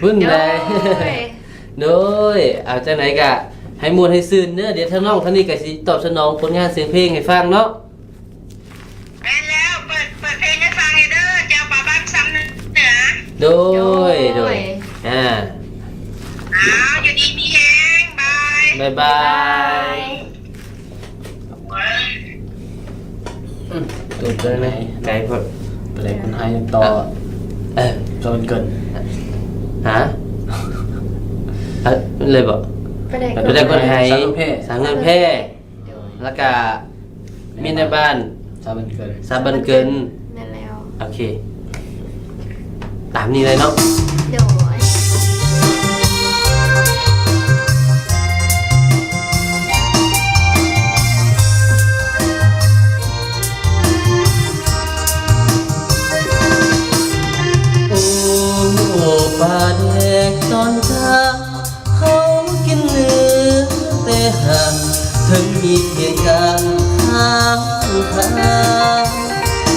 พุ่นเลยโดยเอาจังไหนกะให้มวลให้ซื่นเนื้อเดี๋ยวทางน้องท่านนี้ก็สิตอบสนองผลงานเสียงเพลงให้ฟังเนาะแม่นแล้วเปิดเพลงให้ฟังให้เด้อเจ้าป่าบ้านซ้ำเหนือโดยอยู่ดีมีแฮงบายบายตุ่มเลยไหมไกลพอไปเลยคนให้ต่อจนเกินฮะเลยบอกไปได้คนไทยสามเงินแพ่แล้วก็มีในบ้านซาบันเกินนั่นแล้วโอเคตามนี้เลยเนาะเดี๋ยวปลาแดกตอนเช้าเขากินเนื้อแต่ห่างถึงมีเพียงการข้างทาง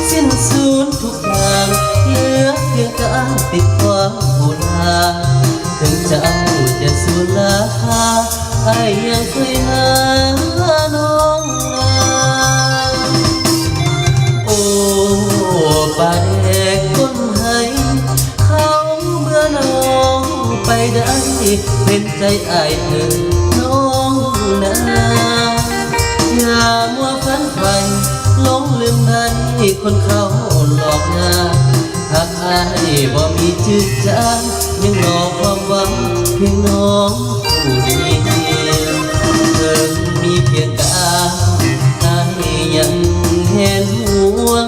สิ้นสูญทุกอย่างเหลือเพียงการติดความโบราณถึงเจ้าจะสูญราคาไอ้ยังเคยหาน้องนาโอ้ปลาแดกก้นให้เมื่อน้องไปได้เป็นใจอ้ายเธอน้องนาอย่ามัวฝันใฝ่หลงลืมได้คนเขาหลอกงาหากอ้ายบ่มีจืดจางยังรอความหวังเพียงน้องผู้เดียวเพิ่งมีเพียงกายอ้ายยังเห็นห่วง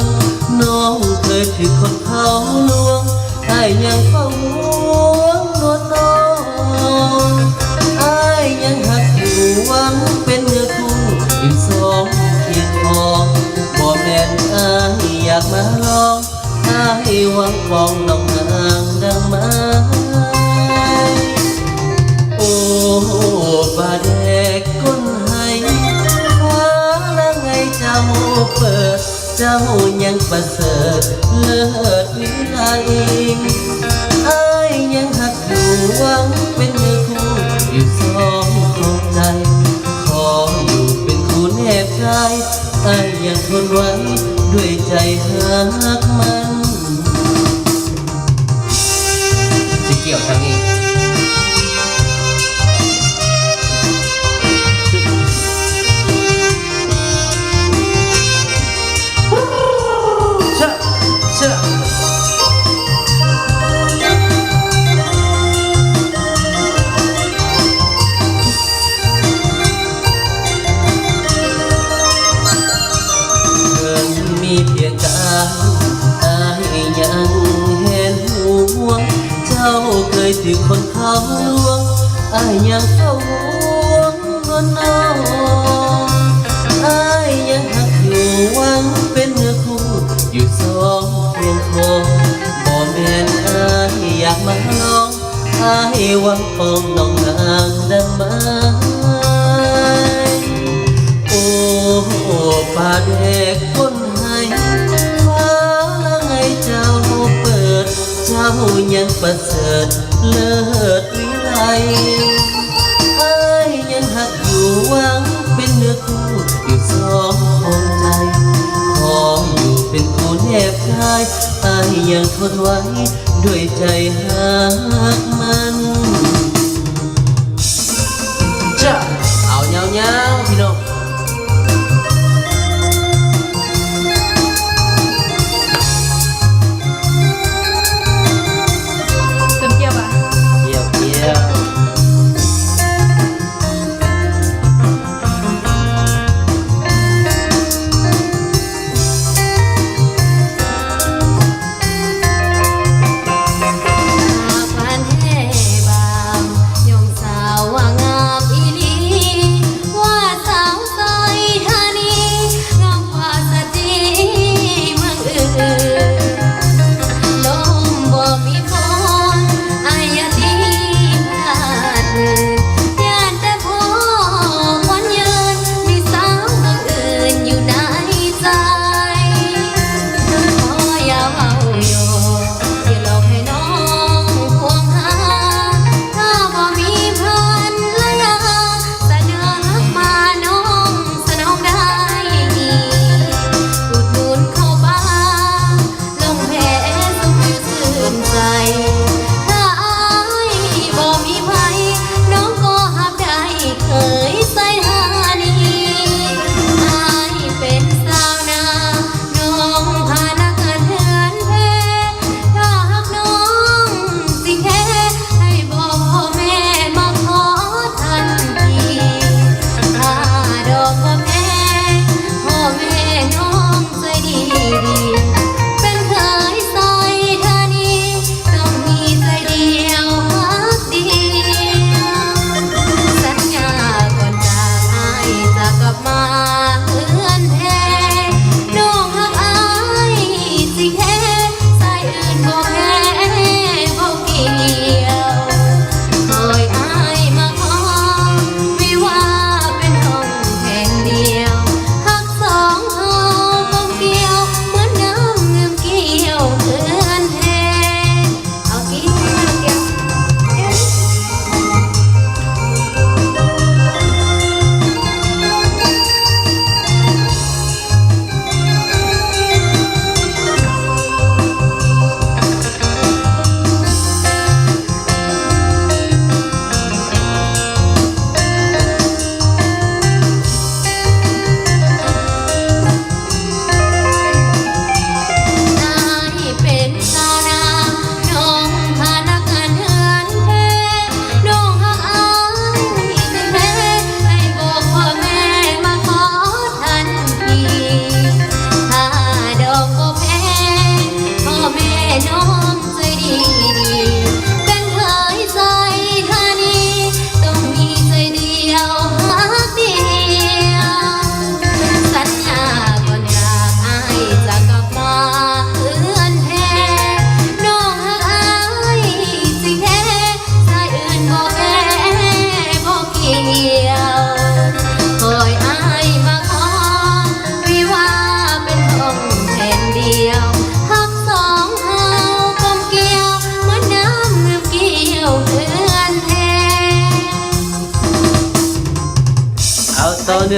น้องเคยถูกคนเขาลวงอ้ายยังเฝ้าห่วงนวลน้องอ้ายยังหักอยู่หวังเป็นเนื้อคู่อยู่สองเคียงคอบ่แม่นอ้ายอยากมาลองอ้ายหวังปองน้องนางดังไม้โอ้ปลาแดกก้นให้ฟ้าละไงเจ้าเปิดเจ้ายังประเสริฐเลิศวิไลอ้ายยังหักอยู่หวังเป็นเนื้อคู่อยู่สองดวงใจขออยู่เป็นคู่แนบกายอ้ายยังทนไว้ด้วยใจหักมันจะเกี่ยวทางนี้มีเพียงกายอ้ายยังเห็นห่วงเจ้าเคยถูกคนเขาลวงอ้ายยังเฝ้าห่วงนวลน้องอ้ายยังหักอยู่หวังเป็นเนื้อคู่อยู่สองเพียงคอบ่แม่นอ้ายอยากมาลองอ้ายหวังปองน้องนางดังไม้โอ้ปลาแดกก้นให้ฟ้าละไงเจ้าเปิดเจ้ายังประเสริฐเลิศวิไลอ้ายยังหักอยู่หวังเป็นเนื้อคู่อยู่สองคนใจขออยู่เป็นคู่แนบกายอ้ายยังทนไว้ด้วยใจหักมันจ้ะเอาเงาๆพี่น้องแห้ง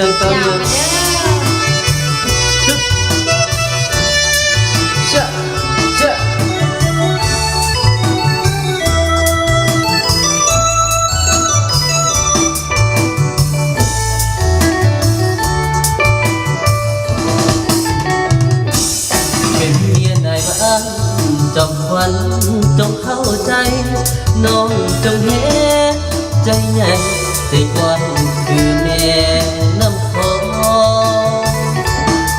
รื่องต่อ อย่า เนื่อง มาเด้อ ชะชะเป็นเมียนายบ้านจอมควันจงเข้าใจ น้องจงเห็นใจใหญ่ใจกว้างคือแม่น้ำคอง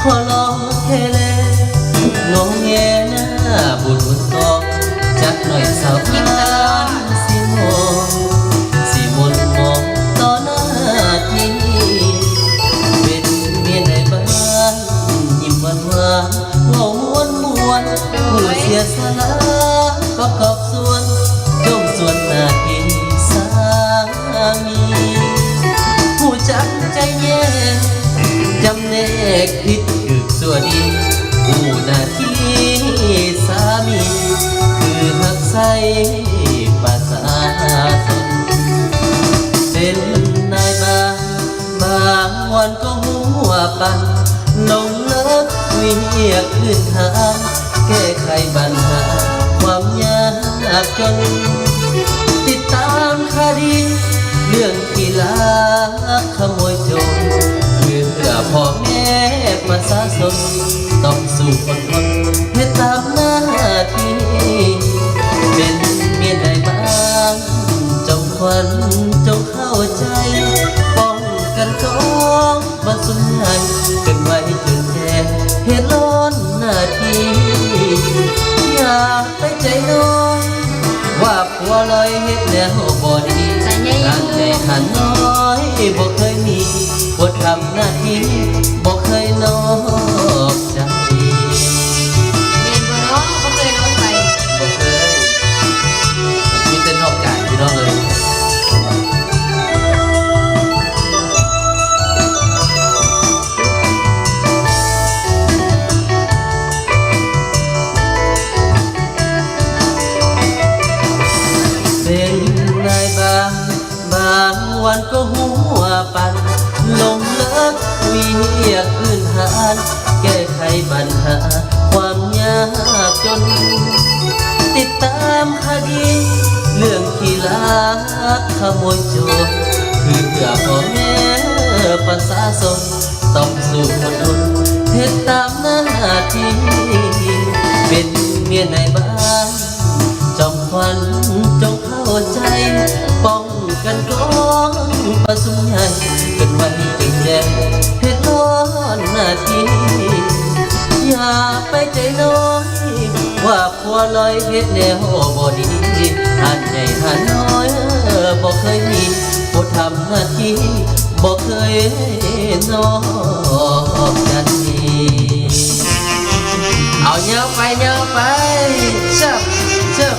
ขอลองแค่แลงงแงหน้าบุญกองจักหน่อยสาวอ้านสิมองสิมนมองต่อหน้าที่เป็นเมียในบ้านยิ้มหวานหวานเว้าม้วนม้วนผู้เสียสละก็ขอบส่วนจมส่วนหน้าที่สามีผู้จักใจแย่จำแนกผิดถึกส่วนดีผู้หน้าที่สามีคือหักใส่ภาษาสนเป็นนายบ้านบางวันก็หัวปันลงเลิกวิเวียกขึ้นทางแก้ไขปัญหาความยากจนติดตามคดีเรื่องกีฬาขโมยโจรเพื่อพ่อแม่ประชาชนต้องสู้อดทนให้ตามหน้าที่เป็นเมียในบ้านจงควันจงเข้าใจป้องกันกองมาสุนใหญ่กันไว้จนแก่เหตุร้อนหน้าที่อย่าไปใจน้อยว่าผัวลอยเฮ็ดแล้วบ่ดีการใจหันน้อยบ่เคยมีบททำหน้าที่บ่เคยนอกใจ เรียนบ่เนาะบ่เคยน้องไป บ่เคยมีแต่นอกกายพี่น้องเลยเป็นนายบางวันก็หัวปันลงเลิกวิเวียกพื้นฐานแก้ไขปัญหาความยากจน ติดตามคดีเรื่องกีฬาขโมยโจรคือเพื่อพ่อแม่ประชาชนต้องสู้อดทนเฮ็ดตามหน้าที่เป็นเมียในบ้านจอมควันจงเข้าใจป้องกันกองประสุมใหญ่เป็นไว้จนแจ้งเฮ็ดร้อนหน้าที่อย่าไปใจน้อยว่าผัวลอยเฮ็ดแนวบ่ดีหันใหญ่หันน้อยบ่เคยมีบ่ทำหน้าที่บ่เคยนอกกันเอาเยอะไปเยอะไปเชิบเชิบ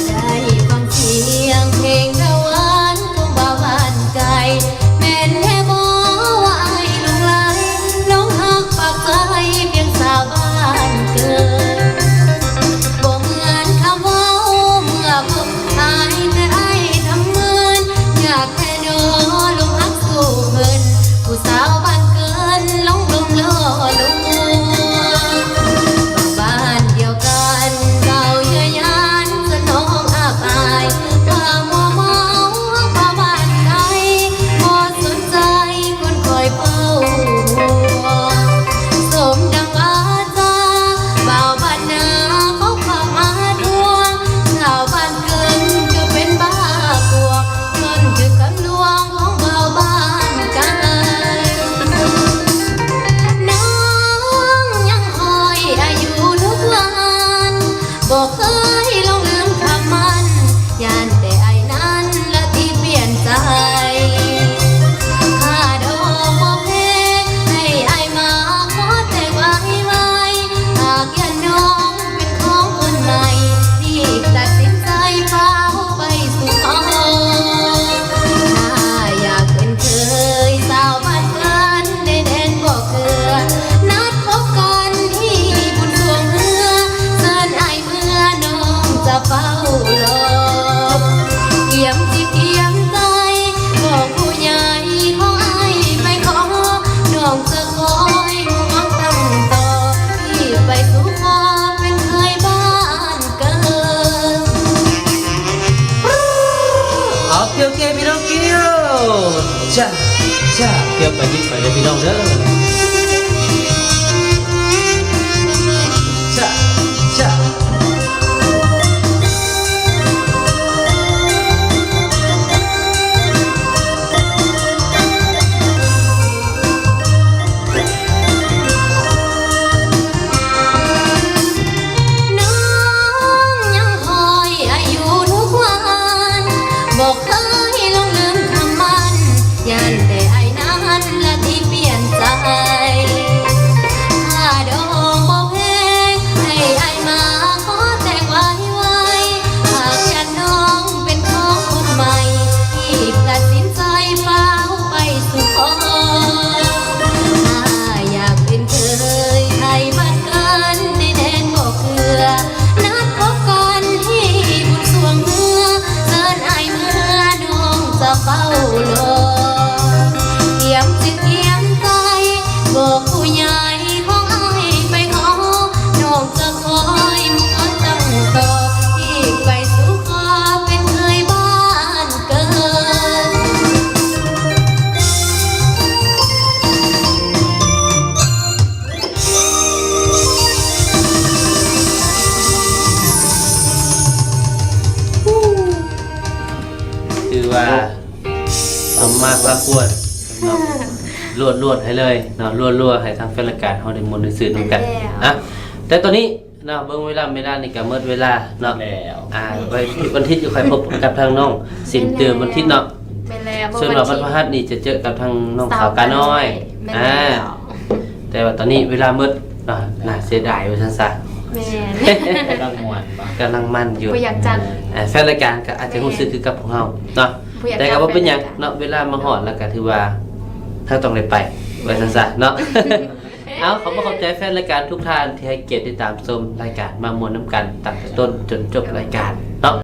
ได้ฟังเสียงเพลงระหวานของบ่าวบ้านไกลแม่นแท้บ่ว่าไอ้ลงไหลน้องหักปากใจเพียงสาวบ้านเกิดบ่เหมือนคำเว้าเมื่อพบอายแต่ไอ้ทำเงินอยากแค่นอลงหักสู่เพิ่น โอเคพี่น้องเกี่ยวจ้าเกี่ยวไปยิ้มไปเลยพี่น้องเด้อจ้าน้องยังคอยอายุทุกวันบอกเคยลงลืมคำมันยันแต่ไอ้นั้นละที่เปลี่ยนใจถ้าดอกบอกเพลงให้ไอ้มาขอแต่งไว้หากจะน้องเป็นของคนใหม่ที่ตัดสินใจเฝ้าไปสู่ขออยากเป็นเคยไทยบ้านกันในแดนบ่อเกลือนัดพบกันที่บุญสวงเมื่อเชิญไอเมื่อน้องจะเฝ้ารอเยี่ยมจิตเยี่ยมใจบอกผู้ใหญ่ของไอไปขอน้องจะคอยมุ่งตั้งต่อที่ไปสู่ขอเป็นเคยบ้านเกิน คือว่าสมมาพระควรเนาะลวดให้เลยเนาะลวดให้ทางแฟนรายการเฮาได้มนต์ได้สื่อนำกันนะแต่ตอนนี้เนาะเบิ่งเวลานี่ก็หมดเวลาเนาะแล้ว ไว้วันอาทิตย์จะค่อยพบกับทางน้องสินเตือนวันอาทิตย์เนาะ ไปแล้ว ส่วนวันพฤหัสนี่จะเจอกับทางน้องสาวกาน้อย แม่น แต่ว่าตอนนี้เวลามืดน่าเสียดายว่าซั่นซะ แม่น กำลังมวนปะ กำลังมันอยู่ บ่อยากจัด แฟนรายการก็อาจจะรู้สึกคือกับของเราเนาะ บ่อยาก แต่ก็บ่เป็นหยัง จัด เนาะเวลามาฮอดแล้วก็ถือว่าถ้าต้องได้ไปไว้ซั่นซะเนาะ เอาขอบใจแฟนรายการทุกท่านที่ให้เกียรติติดตามชมรายการมามวนน้ำกันตั้งแต่ต้นจนจบรายการเนาะ